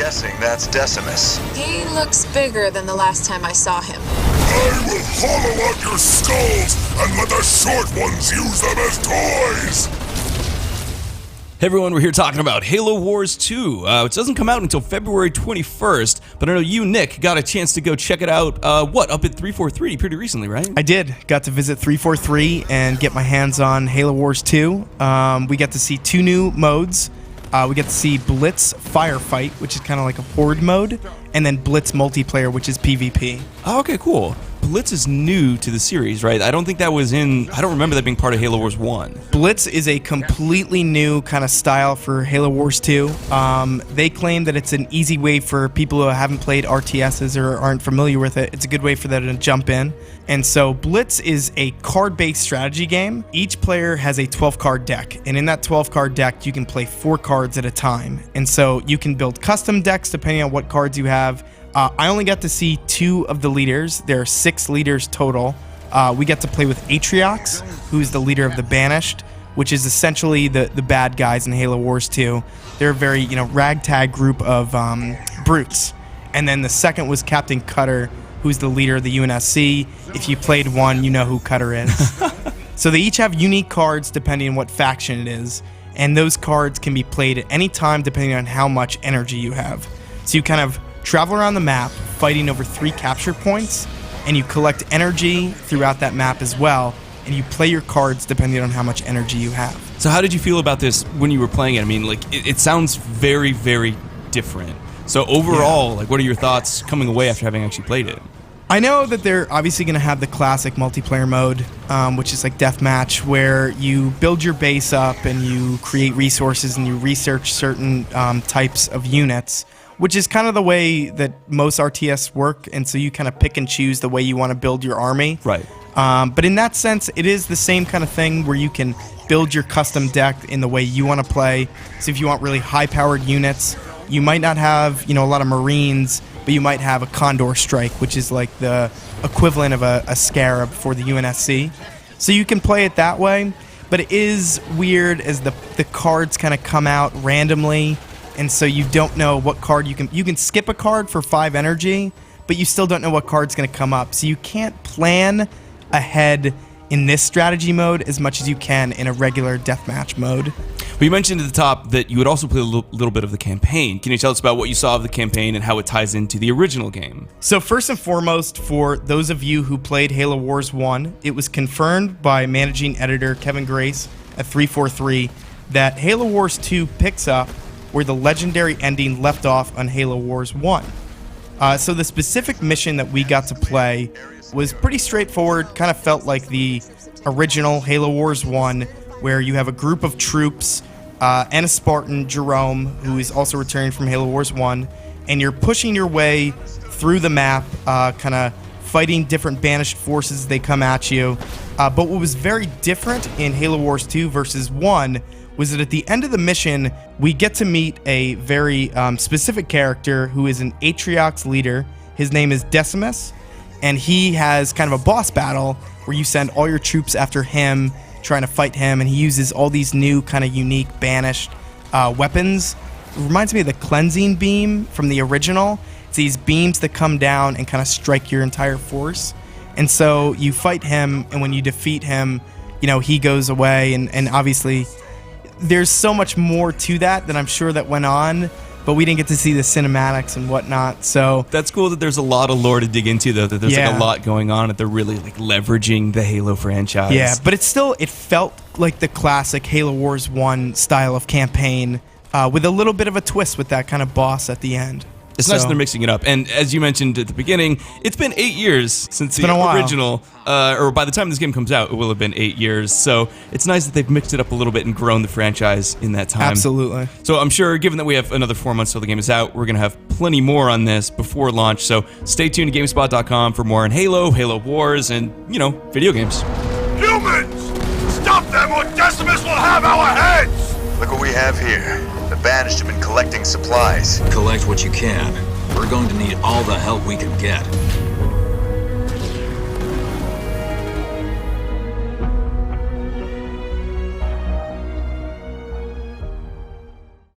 guessing that's Decimus. He looks bigger than the last time I saw him. I will hollow out your skulls and let the short ones use them as toys! Hey everyone, we're here talking about Halo Wars 2, which doesn't come out until February 21st, but I know you, Nick, got a chance to go check it out, up at 343 pretty recently, right? I did. Got to visit 343 and get my hands on Halo Wars 2. We got to see 2 new modes. We get to see Blitz Firefight, which is kind of like a horde mode, and then Blitz Multiplayer, which is PvP. Oh, okay, cool. Blitz is new to the series, right? I don't remember that being part of Halo Wars 1. Blitz is a completely new kind of style for Halo Wars 2. They claim that it's an easy way for people who haven't played RTSs or aren't familiar with it. It's a good way for them to jump in. And so Blitz is a card-based strategy game. Each player has a 12-card deck, and in that 12-card deck, you can play 4 cards at a time. And so you can build custom decks depending on what cards you have. I only got to see 2 of the leaders. There are 6 leaders total. We get to play with Atriox, who's the leader of the Banished, which is essentially the bad guys in Halo Wars 2. They're a very, ragtag group of brutes. And then the second was Captain Cutter, who's the leader of the UNSC. If you played one, you know who Cutter is. So they each have unique cards depending on what faction it is. And those cards can be played at any time depending on how much energy you have. So you kind of travel around the map, fighting over 3 capture points, and you collect energy throughout that map as well, and you play your cards depending on how much energy you have. So how did you feel about this when you were playing it? I mean, it sounds very, very different. So overall, what are your thoughts coming away after having actually played it? I know that they're obviously going to have the classic multiplayer mode, which is like deathmatch, where you build your base up and you create resources and you research certain types of units, which is kind of the way that most RTS work, and so you kind of pick and choose the way you want to build your army. Right. But in that sense, it is the same kind of thing where you can build your custom deck in the way you want to play. So if you want really high-powered units, you might not have, a lot of Marines, but you might have a Condor Strike, which is like the equivalent of a Scarab for the UNSC. So you can play it that way, but it is weird as the cards kind of come out randomly. And so you don't know what card you can skip a card for 5 energy, but you still don't know what card's going to come up. So you can't plan ahead in this strategy mode as much as you can in a regular deathmatch mode. Well, you mentioned at the top that you would also play a little bit of the campaign. Can you tell us about what you saw of the campaign and how it ties into the original game? So first and foremost, for those of you who played Halo Wars 1, it was confirmed by managing editor Kevin Grace at 343 that Halo Wars 2 picks up where the legendary ending left off on Halo Wars 1. So the specific mission that we got to play was pretty straightforward, kind of felt like the original Halo Wars 1, where you have a group of troops and a Spartan, Jerome, who is also returning from Halo Wars 1, and you're pushing your way through the map, kind of fighting different banished forces as they come at you. But what was very different in Halo Wars 2 versus 1 was that at the end of the mission, we get to meet a very specific character who is an Atriox leader. His name is Decimus, and he has kind of a boss battle where you send all your troops after him, trying to fight him, and he uses all these new kind of unique banished weapons. It reminds me of the cleansing beam from the original. It's these beams that come down and kind of strike your entire force. And so you fight him, and when you defeat him, he goes away, and obviously there's so much more to that I'm sure that went on, but we didn't get to see the cinematics and whatnot. So that's cool that there's a lot of lore to dig into, though, that there's a lot going on, that they're really leveraging the Halo franchise. Yeah, but it felt like the classic Halo Wars 1 style of campaign, with a little bit of a twist with that kind of boss at the end. It's nice that they're mixing it up. And as you mentioned at the beginning, it's been 8 years since the original, or by the time this game comes out, it will have been 8 years. So it's nice that they've mixed it up a little bit and grown the franchise in that time. Absolutely. So I'm sure, given that we have another 4 months till the game is out, we're going to have plenty more on this before launch. So stay tuned to GameSpot.com for more on Halo, Halo Wars, and, video games. Humans! Stop them or Decimus will have our heads! Look what we have here. The Banished have been collecting supplies. Collect what you can. We're going to need all the help we can get.